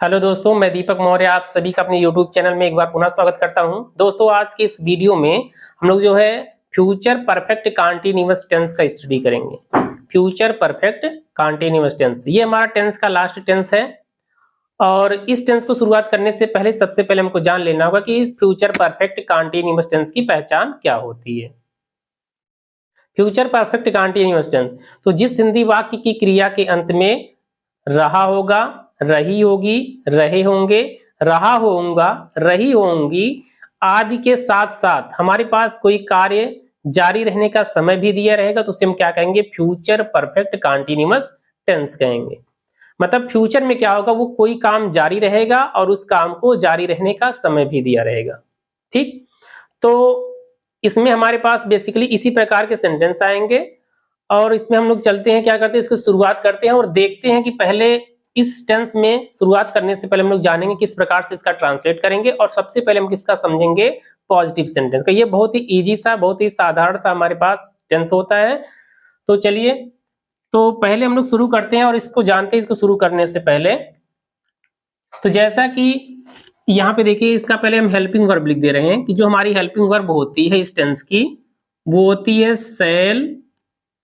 Hello दोस्तों, मैं दीपक मौर्य आप सभी का अपने यूट्यूब चैनल में एक बार पुनः स्वागत करता हूं। दोस्तों, आज के इस वीडियो में हम लोग जो है फ्यूचर परफेक्ट कंटीन्यूअस टेंस का स्टडी करेंगे। फ्यूचर परफेक्ट कंटीन्यूअस टेंस, ये हमारा टेंस का लास्ट टेंस है। और इस टेंस को शुरुआत करने से पहले सबसे पहले हमको जान लेना होगा कि इस फ्यूचर परफेक्ट कंटीन्यूअस टेंस की पहचान क्या होती है। फ्यूचर परफेक्ट कंटीन्यूअस टेंस, तो जिस हिंदी वाक्य की क्रिया के अंत में रहा होगा, रही होगी, रहे होंगे, रहा होऊंगा, रही होंगी आदि के साथ साथ हमारे पास कोई कार्य जारी रहने का समय भी दिया रहेगा, तो उसे हम क्या कहेंगे? फ्यूचर परफेक्ट कंटीन्यूअस टेंस कहेंगे। मतलब फ्यूचर में क्या होगा, वो कोई काम जारी रहेगा और उस काम को जारी रहने का समय भी दिया रहेगा। ठीक, तो इसमें हमारे पास बेसिकली इसी प्रकार के सेंटेंस आएंगे और इसमें हम लोग चलते हैं, क्या करते हैं, इसको शुरुआत करते हैं और देखते हैं कि पहले इस टेंस में शुरुआत करने से पहले हम लोग जानेंगे किस प्रकार से इसका ट्रांसलेट करेंगे और सबसे पहले हम किसका समझेंगे? पॉजिटिव सेंटेंस का। ये बहुत ही इजी सा, बहुत ही साधारण सा हमारे पास टेंस होता है। तो चलिए, तो पहले हम लोग शुरू करते हैं और इसको जानते हैं। इसको शुरू करने से पहले तो जैसा कि यहाँ पे देखिए, इसका पहले हम हेल्पिंग वर्ब लिख दे रहे हैं कि जो हमारी हेल्पिंग वर्ब होती है इस टेंस की, वो होती है shall,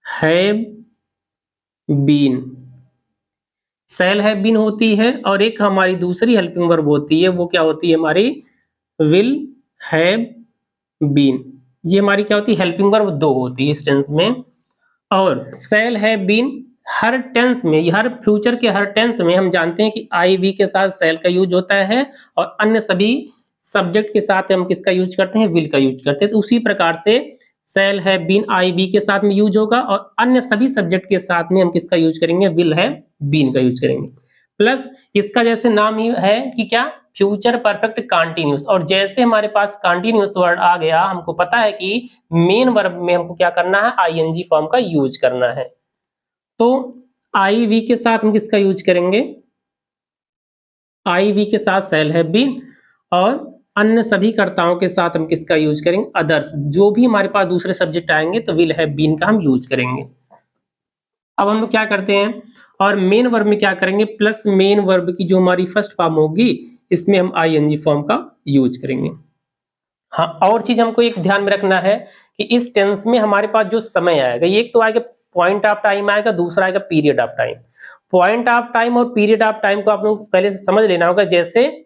have, been. Shall have been होती है और एक हमारी दूसरी हेल्पिंग वर्ब होती है, वो क्या होती है? हमारी विल हैव बीन। ये हमारी क्या होती है? हेल्पिंग वर्ब दो होती है इस टेंस में। और शैल हैव बीन हर टेंस में, हर फ्यूचर के हर टेंस में हम जानते हैं कि आई वी के साथ शैल का यूज होता है और अन्य सभी सब्जेक्ट के साथ हम किसका यूज करते हैं? विल का यूज करते हैं। तो उसी प्रकार से shall have been I be के साथ में यूज होगा और अन्य सभी सब्जेक्ट के साथ में हम किसका यूज करेंगे? विल हैव बीन का यूज करेंगे। प्लस इसका जैसे नाम ही है कि क्या? Future perfect continuous. और जैसे हमारे पास कंटीन्यूअस वर्ड आ गया, हमको पता है कि मेन वर्ब में हमको क्या करना है? आईएनजी फॉर्म का यूज करना है। तो आई वी के साथ हम किसका यूज करेंगे? आई वी के साथ शैल हैव बीन और अन्य सभी कर्ताओं के साथ हम किसका यूज करेंगे? अदर्स। जो भी हमारे पास दूसरे सब्जेक्ट आएंगे तो विल हैव बीन का हम यूज करेंगे। अब हम लोग क्या करते हैं और मेन वर्ब में क्या करेंगे? प्लस मेन वर्ब की जो हमारी फर्स्ट फॉर्म होगी, इसमें हम आईएनजी फॉर्म का यूज करेंगे। हाँ, और चीज हमको एक ध्यान में रखना है कि इस टेंस में हमारे पास जो समय आएगा, एक तो आएगा पॉइंट ऑफ टाइम आएगा, दूसरा आएगा period of time. Point of time और पीरियड ऑफ टाइम को आप लोग पहले से समझ लेना होगा। जैसे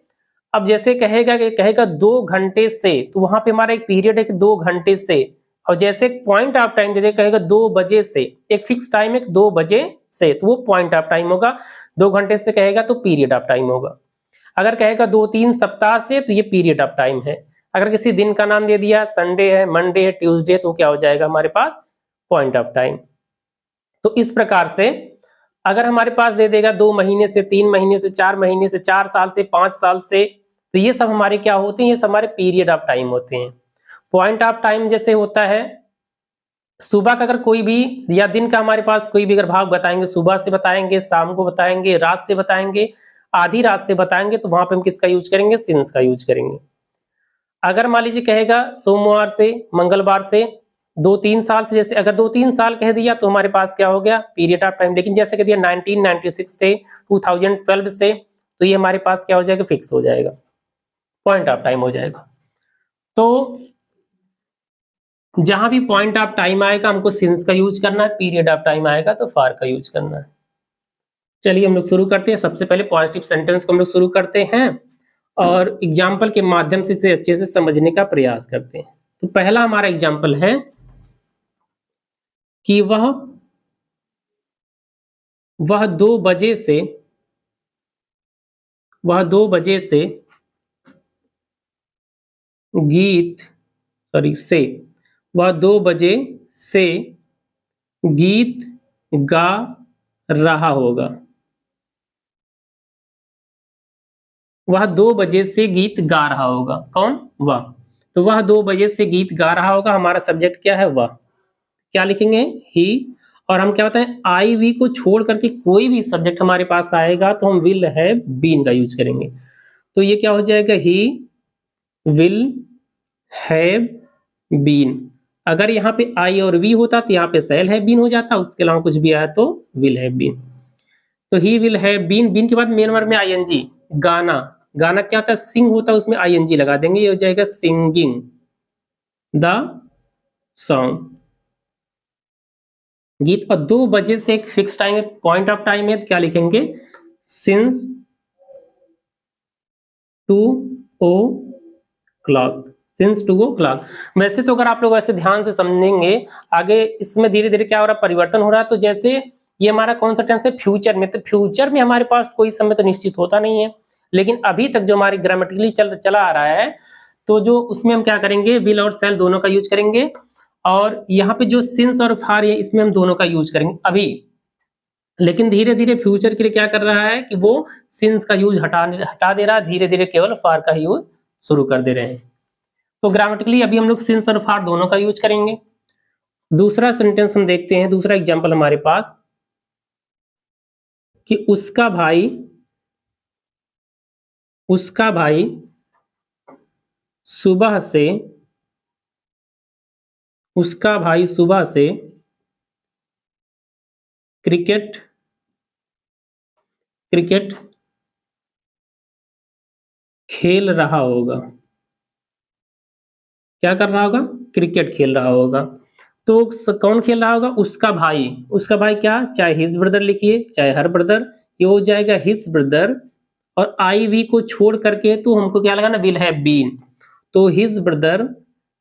अब जैसे कहेगा 2 घंटे से, तो वहां पे हमारा एक पीरियड है कि 2 घंटे से। और जैसे पॉइंट ऑफ टाइम दे कहेगा 2 बजे से, एक फिक्स टाइम है 2 बजे से, तो वो पॉइंट ऑफ टाइम होगा। 2 घंटे से कहेगा तो पीरियड ऑफ टाइम होगा। अगर कहेगा 2-3 सप्ताह से, तो ये पीरियड ऑफ टाइम है। अगर किसी दिन का नाम दे दिया, संडे है, मंडे है, ट्यूसडे, तो क्या हो जाएगा हमारे पास? Point of time. तो इस प्रकार से अगर हमारे पास दे देगा 2 महीने से, 3 महीने से, 4 महीने से, 4 साल से, 5 साल से, तो ये सब हमारे क्या होते हैं? ये सब हमारे पीरियड ऑफ टाइम होते हैं। पॉइंट ऑफ टाइम जैसे होता है सुबह का, अगर कोई भी या दिन का हमारे पास कोई भी अगर भाग बताएंगे, सुबह से बताएंगे, शाम को बताएंगे, रात से बताएंगे, आधी रात से बताएंगे, तो वहां पे हम किसका यूज करेंगे? सिंस का यूज करेंगे। अगर मान लीजिए कहेगा सोमवार से, मंगलवार से, 2-3 साल से, जैसे अगर 2-3 साल कह दिया तो हमारे पास क्या हो गया? Period of time. लेकिन जैसे कह दिया 1996 से, 2012 से, तो ये हमारे पास क्या हो जाएगा? फिक्स हो जाएगा, पॉइंट ऑफ टाइम हो जाएगा। तो जहां भी पॉइंट ऑफ टाइम आएगा हमको सिंस का यूज करना है, पीरियड ऑफ टाइम आएगा तो फार का यूज करना है। चलिए हम लोग शुरू करते हैं। सबसे पहले पॉजिटिव सेंटेंस को हम लोग शुरू करते हैं और एग्जाम्पल के माध्यम से इसे अच्छे से समझने का प्रयास करते हैं। तो पहला हमारा एग्जाम्पल है कि वह 2 बजे से, वह 2 बजे से गीत, सॉरी से, वह 2 बजे से गीत गा रहा होगा। वह 2 बजे से गीत गा रहा होगा। कौन? वह। तो वह 2 बजे से गीत गा रहा होगा, हमारा सब्जेक्ट क्या है? वह। क्या लिखेंगे? ही। और हम क्या बताएं? आई वी को छोड़ करके कोई भी सब्जेक्ट हमारे पास आएगा तो हम विल हैव बीन का यूज करेंगे। तो ये क्या हो जाएगा? He will have been. अगर यहाँ पे आई और वी होता तो यहाँ पे शैल हैव बीन हो जाता, उसके अलावा कुछ भी आया तो विल हैव बीन। तो he will have been, been के बाद मेन वर्ब में आईएनजी, गाना, गाना क्या होता है, सिंग होता है, उसमें आईएनजी लगा देंगे, ये हो जाएगा सिंगिंग द सॉन्ग, गीत। और 2 बजे से एक फिक्स टाइम है, पॉइंट ऑफ टाइम है, तो क्या लिखेंगे, सिंस 2 ओ क्लॉक, सिंस 2 ओ क्लॉक। वैसे तो अगर आप लोग ऐसे ध्यान से समझेंगे आगे, इसमें धीरे धीरे क्या हो रहा है, परिवर्तन हो रहा है। तो जैसे ये हमारा कौन सा टेंस है, फ्यूचर में, तो फ्यूचर में हमारे पास कोई समय तो निश्चित होता नहीं है, लेकिन अभी तक जो हमारी ग्रामेटिकली चला आ रहा है, तो जो उसमें हम क्या करेंगे, विल और शैल दोनों का यूज करेंगे। और यहाँ पे जो सिंस और फार है, इसमें हम दोनों का यूज करेंगे अभी। लेकिन धीरे धीरे फ्यूचर के लिए क्या कर रहा है कि वो सिंस का यूज हटा दे रहा है, धीरे धीरे केवल फार का यूज शुरू कर दे रहे हैं। तो ग्रामेटिकली अभी हम लोग सिंस और फार दोनों का यूज करेंगे। दूसरा सेंटेंस हम देखते हैं, दूसरा एग्जांपल हमारे पास कि उसका भाई सुबह से क्रिकेट खेल रहा होगा। क्या कर रहा होगा, क्रिकेट खेल रहा होगा। तो कौन खेल रहा होगा, उसका भाई। उसका भाई क्या, चाहे हिज ब्रदर लिखिए चाहे हर ब्रदर, ये हो जाएगा हिज ब्रदर। और आई वी को छोड़ करके तो हमको क्या लगाना, विल हैव बीन। तो his brother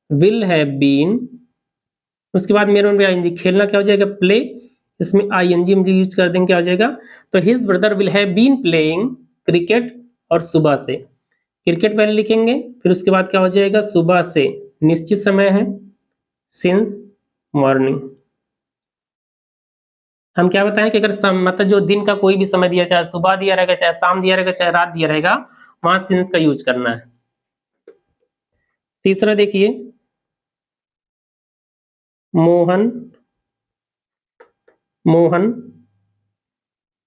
will have been, उसके बाद मेरे में आईएनजी, खेलना क्या हो जाएगा, प्ले, इसमें आईएनजी हम यूज कर देंगे, क्या हो जाएगा, तो his brother will have been playing cricket. और सुबह से, क्रिकेट पहले लिखेंगे, फिर उसके बाद क्या हो जाएगा, सुबह से, निश्चित समय है, सिंस मॉर्निंग। हम क्या बताएं कि अगर मतलब जो दिन का कोई भी समय दिया, चाहे सुबह दिया रहेगा, चाहे शाम दिया रहेगा, चाहे रात दिया रहेगा, वहां सिंस का यूज करना है। तीसरा देखिए, मोहन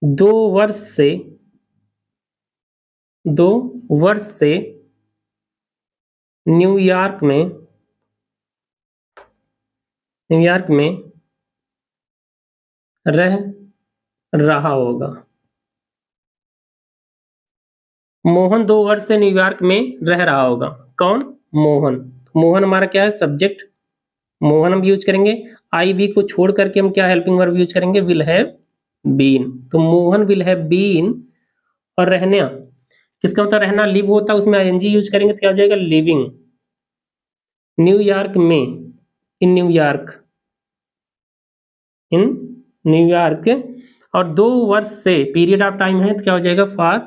2 वर्ष से न्यूयॉर्क में रह रहा होगा। मोहन 2 वर्ष से न्यूयॉर्क में रह रहा होगा। कौन, मोहन। मोहन हमारा क्या है, सब्जेक्ट, मोहन हम यूज करेंगे। आई वी को छोड़ करके हम क्या हेल्पिंग वर्ब यूज करेंगे, विल हैव बीन। तो मोहन विल हैव बीन। और रहना किसका होता है, रहना लिव होता है, उसमें आईएनजी यूज करेंगे तो क्या हो जाएगा, लिविंग, न्यूयॉर्क में, इन न्यूयॉर्क। और 2 वर्ष से पीरियड ऑफ टाइम है, तो क्या हो जाएगा, फॉर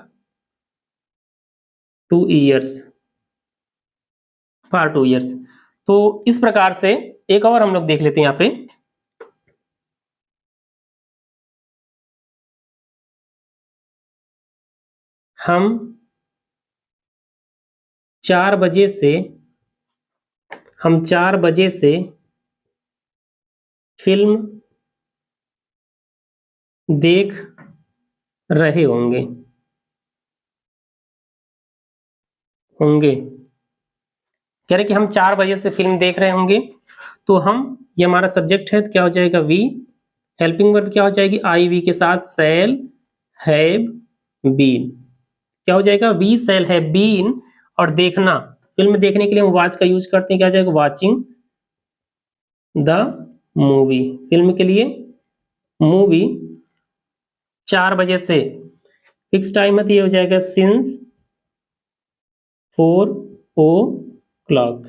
2 इयर्स, फॉर 2 इयर्स। तो इस प्रकार से एक और हम लोग देख लेते हैं यहाँ पे, हम 4 बजे से फिल्म देख रहे होंगे कह रहे कि हम 4 बजे से फिल्म देख रहे होंगे। तो हम, ये हमारा सब्जेक्ट है, तो क्या हो जाएगा, वी, हेल्पिंग वर्ब क्या हो जाएगी, आई वी के साथ शैल हैव बीन। क्या हो जाएगा, वी शैल हैव बीन। और देखना, फिल्म देखने के लिए हम वॉच का यूज करते हैं, क्या हो जाएगा, वॉचिंग द मूवी। फिल्म के लिए मूवी 4 बजे से, फिक्स टाइम है, तो ये हो जाएगा सिंस 4 ओ क्लॉक,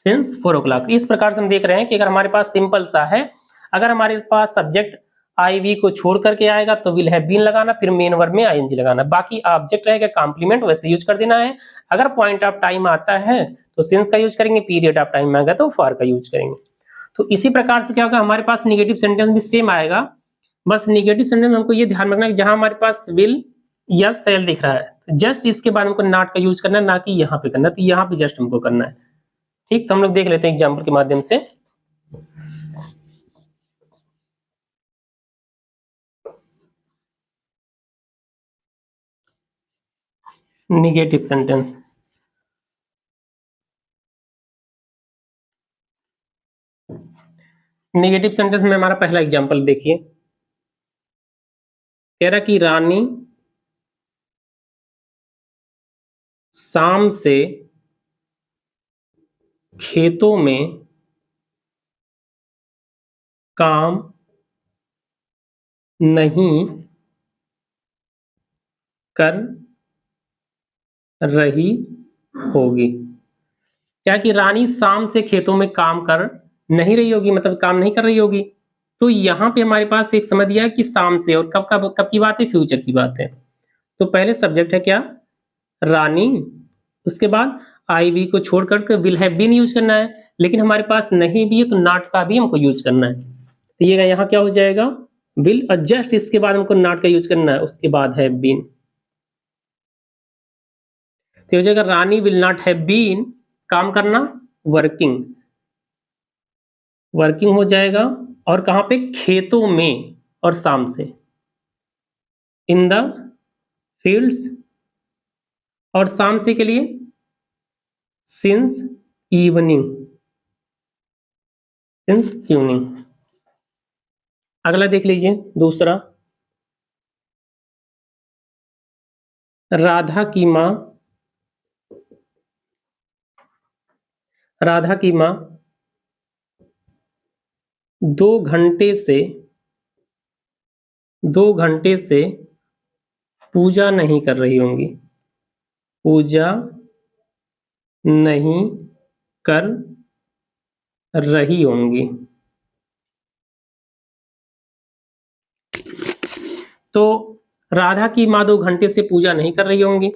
सिंस 4 o'clock। इस प्रकार से हम देख रहे हैं कि अगर हमारे पास सिंपल सा है, अगर हमारे पास सब्जेक्ट आई वी को छोड़ करके आएगा तो विल हैव बीन लगाना, फिर मेन वर्ब में आईएनजी लगाना, बाकी ऑब्जेक्ट रहेगा कॉम्प्लीमेंट वैसे यूज कर देना है। अगर पॉइंट ऑफ टाइम आता है तो सिंस का यूज करेंगे, पीरियड ऑफ टाइम में आएगा तो फॉर का यूज करेंगे। तो इसी प्रकार से क्या होगा, हमारे पास निगेटिव सेंटेंस भी सेम आएगा। बस निगेटिव सेंटेंस में हमको ये ध्यान रखना है कि जहां हमारे पास विल या सेल दिख रहा है, जस्ट इसके बाद हमको नॉट का यूज करना है, ना कि यहाँ पे करना है, तो यहाँ पे जस्ट हमको करना है। ठीक, तो हम लोग देख लेते हैं एग्जाम्पल के माध्यम से। निगेटिव सेंटेंस, निगेटिव सेंटेंस में हमारा पहला एग्जाम्पल देखिए, कह रहा कि रानी शाम से खेतों में काम नहीं कर रही होगी। क्या कि रानी शाम से खेतों में काम कर नहीं रही होगी, मतलब काम नहीं कर रही होगी। तो यहां पे हमारे पास एक समझ दिया कि शाम से, और कब कब कब की बात है, फ्यूचर की बात है। तो पहले सब्जेक्ट है क्या, रानी। उसके बाद आई वी को छोड़कर के विल हैव बीन यूज करना है, लेकिन हमारे पास नहीं भी है तो नॉट का भी हमको यूज करना है। तो ये यहाँ क्या हो जाएगा, विल, और जस्ट इसके बाद हमको नॉट का यूज करना है, उसके बाद हैव बीन। तो हो जाएगा रानी विल नॉट हैव बीन, काम करना, वर्किंग, वर्किंग हो जाएगा। और कहां पे, खेतों में, और शाम से, इन द फील्ड्स, और शाम से के लिए सिंस इवनिंग, सिंस इवनिंग। अगला देख लीजिए, दूसरा, राधा की माँ, राधा की माँ 2 घंटे से पूजा नहीं कर रही होंगी, पूजा नहीं कर रही होंगी। तो राधा की माँ 2 घंटे से पूजा नहीं कर रही होंगी,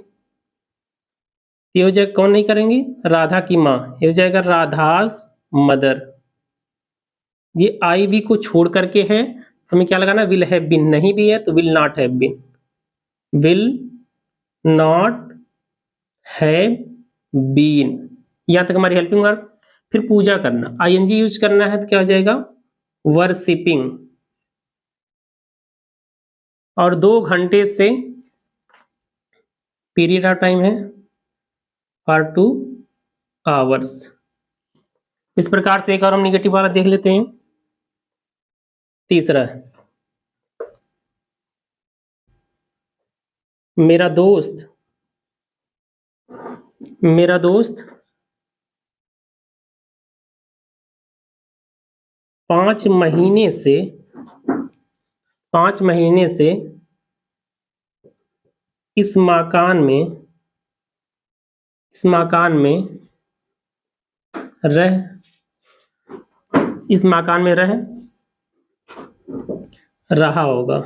ये हो जाएगा, कौन नहीं करेंगी, राधा की माँ। ये हो जाएगा राधास मदर। ये आई वी को छोड़ करके है, हमें क्या लगाना, विल हैव बीन, नहीं भी है तो will not have been, will not have been. यहां तक हमारी हेल्पिंग वर्ब। फिर पूजा करना, आईएनजी यूज करना है तो क्या हो जाएगा, वर्शिपिंग। और 2 घंटे से पीरियड ऑफ टाइम है, और 2 आवर्स। इस प्रकार से एक और हम निगेटिव वाला देख लेते हैं। तीसरा है, मेरा दोस्त, मेरा दोस्त 5 महीने से इस मकान में रह रहा होगा।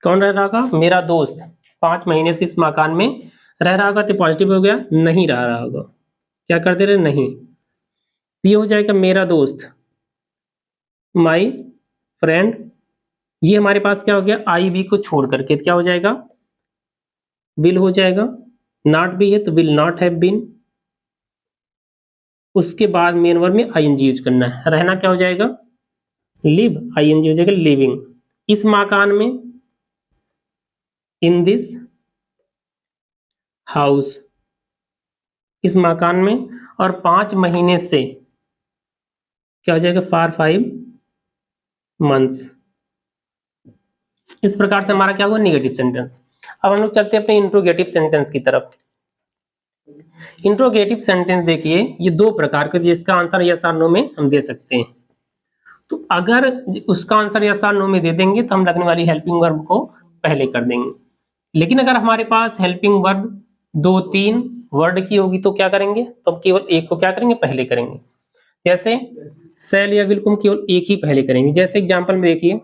कौन रह रहा होगा, मेरा दोस्त 5 महीने से इस मकान में रह रहा होगा। तो पॉजिटिव हो गया, नहीं रह रहा होगा, क्या कर दे रहे, नहीं। ये हो जाएगा मेरा दोस्त, माई फ्रेंड। ये हमारे पास क्या हो गया, आई वी को छोड़ करके क्या हो जाएगा, विल हो जाएगा। नॉट भी है तो विल नॉट हैव बीन। उसके बाद मेन वर्ब में आईएनजी यूज करना है। रहना क्या हो जाएगा, लिव, आईएनजी हो जाएगा लिविंग। इस मकान में, इन दिस हाउस, इस मकान में। और 5 महीने से क्या हो जाएगा, फॉर 5 मंथ्स। इस प्रकार से हमारा क्या हुआ, निगेटिव सेंटेंस। अब हम लोग चलते हैं अपने इंट्रोगेटिव सेंटेंस की तरफ। इंट्रोगेटिव सेंटेंस देखिए, ये 2 प्रकार के, जिसका आंसर यस और नो में हम दे सकते हैं। तो अगर उसका आंसर यस और नो में दे देंगे तो हम लगने वाली हेल्पिंग वर्ब को पहले कर देंगे। लेकिन अगर हमारे पास हेल्पिंग वर्ब 2-3 वर्ड की होगी तो क्या करेंगे, तो हम केवल एक को क्या करेंगे, पहले करेंगे। जैसे सेल या विल को हम केवल एक ही पहले करेंगे। जैसे एग्जांपल में देखिए,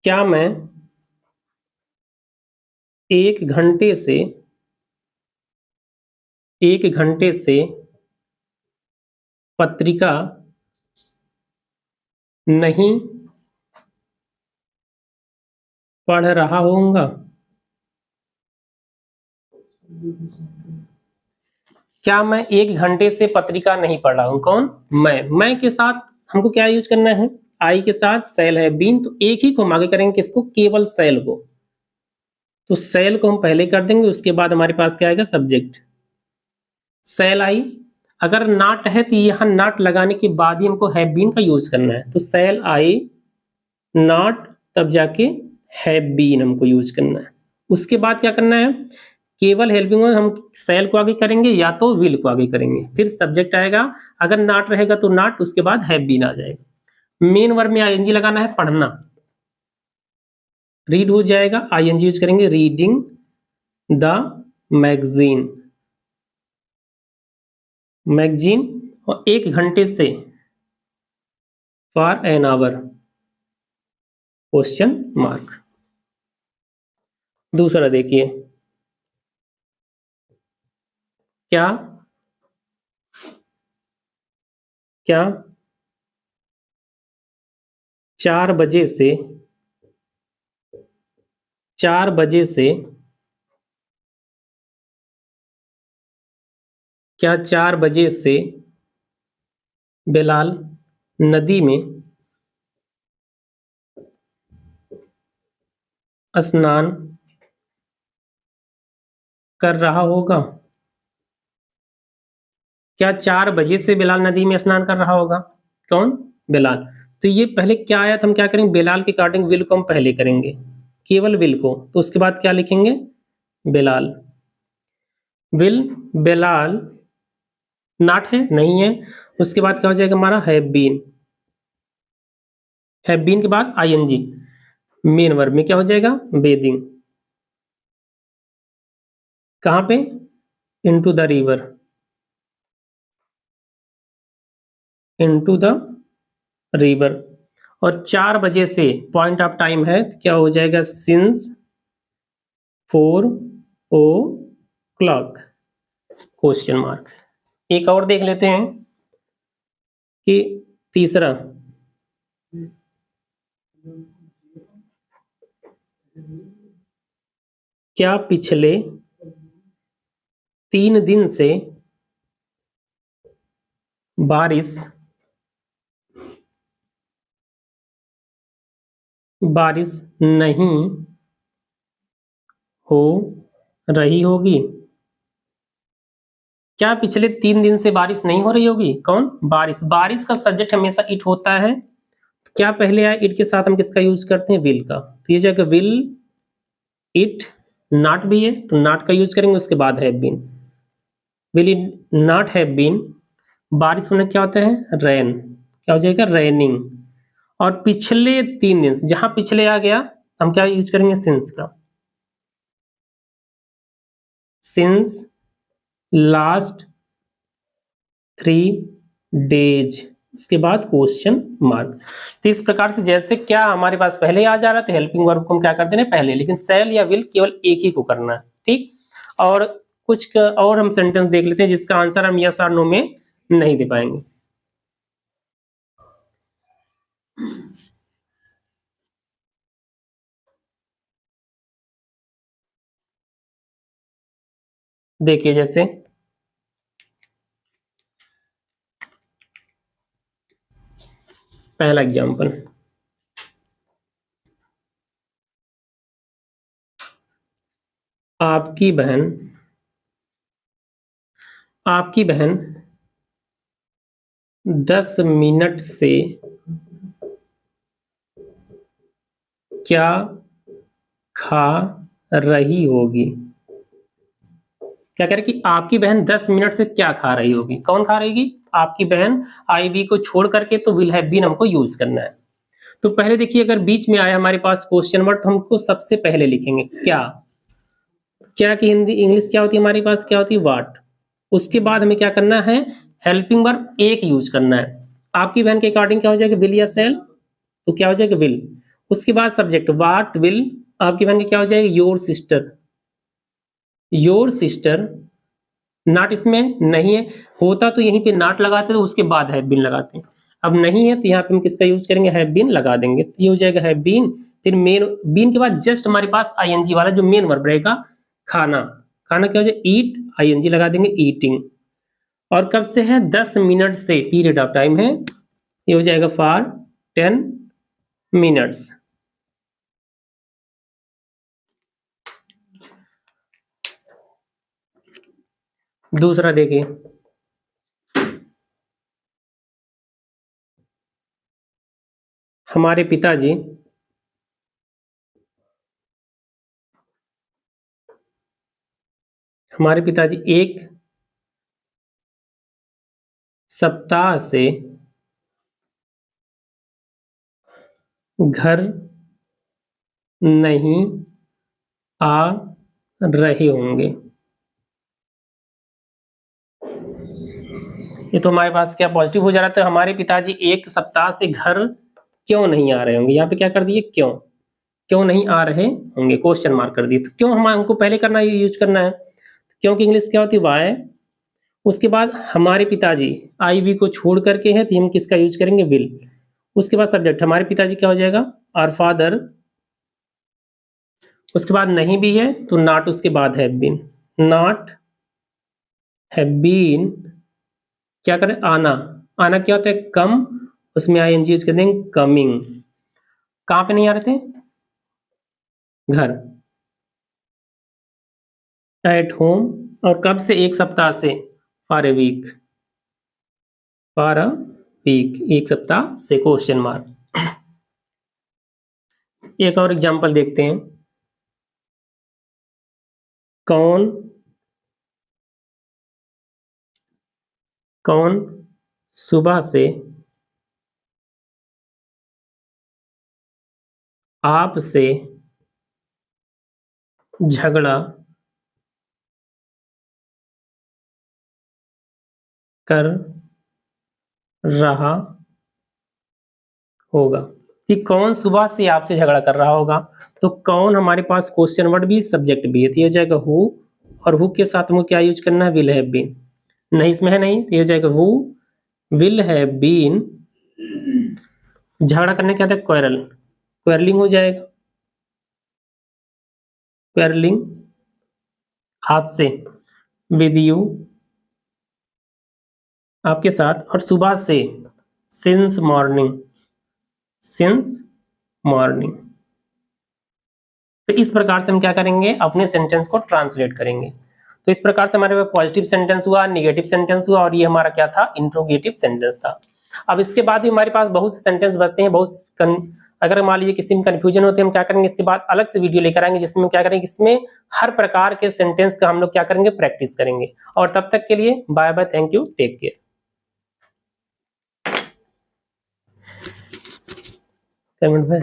क्या मैं 1 घंटे से पत्रिका नहीं पढ़ रहा होऊंगा। क्या मैं 1 घंटे से पत्रिका नहीं पढ़ रहा हूं, कौन, मैं के साथ हमको क्या यूज करना है, आई के साथ सेल है, बीन, तो एक ही को हम आगे करेंगे, किसको, केवल सेल को। तो सेल को हम पहले कर देंगे, उसके बाद हमारे पास क्या आएगा, सब्जेक्ट, सेल आई। अगर नॉट है तो यहां नॉट लगाने के बाद ही हमको हैव बीन का यूज करना है। तो सेल आई नॉट, तब जाके हैव बीन हमको यूज करना है। उसके बाद क्या करना है, केवल हेल्पिंग वर्ब हम शैल को आगे करेंगे या तो विल को आगे करेंगे, फिर सब्जेक्ट आएगा, अगर नॉट रहेगा तो नॉट, उसके बाद हैव बीन आ जाएगा। मेन वर्ब में आईएनजी लगाना है, पढ़ना, रीड हो जाएगा, आईएनजी यूज करेंगे, रीडिंग द मैगजीन, मैगजीन, और 1 घंटे से, for an hour, question mark. दूसरा देखिए, क्या क्या 4 बजे से, 4 बजे से, क्या 4 बजे से बिलाल नदी में स्नान कर रहा होगा? क्या 4 बजे से बिलाल नदी में स्नान कर रहा होगा? कौन? बिलाल। तो ये पहले क्या आया था, हम क्या करेंगे, बिलाल के अकॉर्डिंग विल को हम पहले करेंगे, केवल विल को, तो उसके बाद क्या लिखेंगे, बिलाल। विल बिलाल, नॉट है, नहीं है, उसके बाद क्या हो जाएगा हमारा, हैव बीन, हैव बीन के बाद आईएनजी, मेन वर्ब में क्या हो जाएगा, बेदिंग, कहां पे, into the river, into the river, और 4 बजे से पॉइंट ऑफ टाइम है, तो क्या हो जाएगा, सिंस 4 o'clock, क्वेश्चन मार्क। एक और देख लेते हैं कि तीसरा, क्या पिछले 3 दिन से बारिश नहीं हो रही होगी? क्या पिछले 3 दिन से बारिश नहीं हो रही होगी? कौन? बारिश। बारिश का सब्जेक्ट हमेशा इट होता है, क्या पहले आया, इट के साथ हम किसका यूज करते हैं, विल का, तो ये जाएगा विल इट, नॉट भी है तो नॉट का यूज करेंगे, उसके बाद have been, will it not have been, बारिश होने क्या होता है, रेन, क्या हो जाएगा, रेनिंग, और पिछले 3 दिन, जहां पिछले आ गया हम क्या यूज करेंगे, सिंस का, सिंस लास्ट 3 डेज, उसके बाद क्वेश्चन मार्क। तो इस प्रकार से जैसे क्या हमारे पास पहले आ जा रहा था, हेल्पिंग वर्ब को हम क्या करते हैं पहले, लेकिन सेल या विल केवल एक ही को करना है, ठीक। और कुछ और हम सेंटेंस देख लेते हैं जिसका आंसर हम यस और नो में नहीं दे पाएंगे। देखिए, जैसे पहला एग्जांपल, आपकी बहन 10 मिनट से क्या खा रही होगी? क्या कह रहे कि आपकी बहन 10 मिनट से क्या खा रही होगी? कौन खा रहेगी? आपकी बहन। आई बी को छोड़ करके तो विल हैव बीन हमको यूज करना है। तो पहले देखिए, अगर बीच में आया हमारे पास क्वेश्चन वर्ड तो हमको सबसे पहले लिखेंगे क्या। क्या की हिंदी इंग्लिश क्या होती है हमारे पास, क्या होती है, व्हाट। उसके बाद हमें क्या करना है, हेल्पिंग वर्ब एक यूज करना है। आपकी बहन के अकॉर्डिंग क्या हो जाएगा, विल या सेल, तो क्या हो जाएगा, विल। उसके बाद सब्जेक्ट व्हाट विल, आपकी बहन का क्या हो जाएगा, your sister, your sister. Not इसमें नहीं है, होता तो यहीं पे नॉट लगाते तो उसके बाद हैव बीन लगाते हैं, अब नहीं है तो यहाँ पे हम किसका यूज करेंगे, हैव बीन लगा देंगे, तो ये हो जाएगा हैव बीन। फिर मेन बीन के बाद जस्ट हमारे पास आईएनजी वाला जो मेन वर्ब रहेगा, खाना, खाना क्या हो जाएगा, ईट, आईएनजी लगा देंगे, ईटिंग। और कब से है, 10 मिनट से, पीरियड ऑफ टाइम है, ये हो जाएगा फॉर 10 मिनट्स। दूसरा देखिए, हमारे पिताजी हमारे पिताजी एक सप्ताह से घर नहीं आ रहे होंगे। ये तो हमारे पास क्या पॉजिटिव हो जा रहा था, हमारे पिताजी एक सप्ताह से घर क्यों नहीं आ रहे होंगे। यहाँ पे क्या कर दिए, क्यों, क्यों नहीं आ रहे होंगे, क्वेश्चन मार्क कर दिए। तो क्यों हमको पहले करना है, यूज करना है। क्योंकि इंग्लिश क्या होती है, वाई। उसके बाद हमारे पिताजी आई वी को छोड़ करके है तो हम किसका यूज करेंगे, विल। उसके बाद सब्जेक्ट हमारे पिताजी क्या हो जाएगा, आवर फादर। उसके बाद नहीं भी है तो नॉट, उसके बाद have been, not have been. क्या करें, आना, आना क्या होता है, कम, उसमें आई एन जी यूज कर देंगे, कमिंग। कहाँ पे नहीं आ रहे थे, घर, एट होम। और कब से, एक सप्ताह से, for a week, for a week, एक सप्ताह से, क्वेश्चन मार्क। एक और एग्जांपल देखते हैं। कौन कौन सुबह से आपसे झगड़ा कर रहा होगा। कि कौन सुबह से आपसे झगड़ा कर रहा होगा। तो कौन हमारे पास क्वेश्चन वर्ड भी, सब्जेक्ट भी है, तो ये हो जाएगा हु। और हु के साथ में क्या यूज करना है, विल हैव बीन। नहीं, इसमें है नहीं, तो ये हो जाएगा हु विल हैव बीन। झगड़ा करने क्या था, क्वेरल, क्वेरलिंग हो जाएगा, क्वेरलिंग आपसे, विद यू, आपके साथ। और सुबह से, सिंस मॉर्निंग, सिंस मॉर्निंग। तो इस प्रकार से हम क्या करेंगे, अपने सेंटेंस को ट्रांसलेट करेंगे। तो इस प्रकार से हमारे पास पॉजिटिव सेंटेंस हुआ, नेगेटिव सेंटेंस हुआ, और ये हमारा क्या था, इंट्रोगेटिव सेंटेंस था। अब इसके बाद भी हमारे पास बहुत से सेंटेंस बचते हैं, अगर मान लीजिए किसी में कंफ्यूजन होती है, हम क्या करेंगे, इसके बाद अलग से वीडियो लेकर आएंगे, जिसमें क्या करेंगे, इसमें हर प्रकार के सेंटेंस का हम लोग क्या करेंगे, प्रैक्टिस करेंगे। और तब तक के लिए bye bye, thank you, take care. Payment है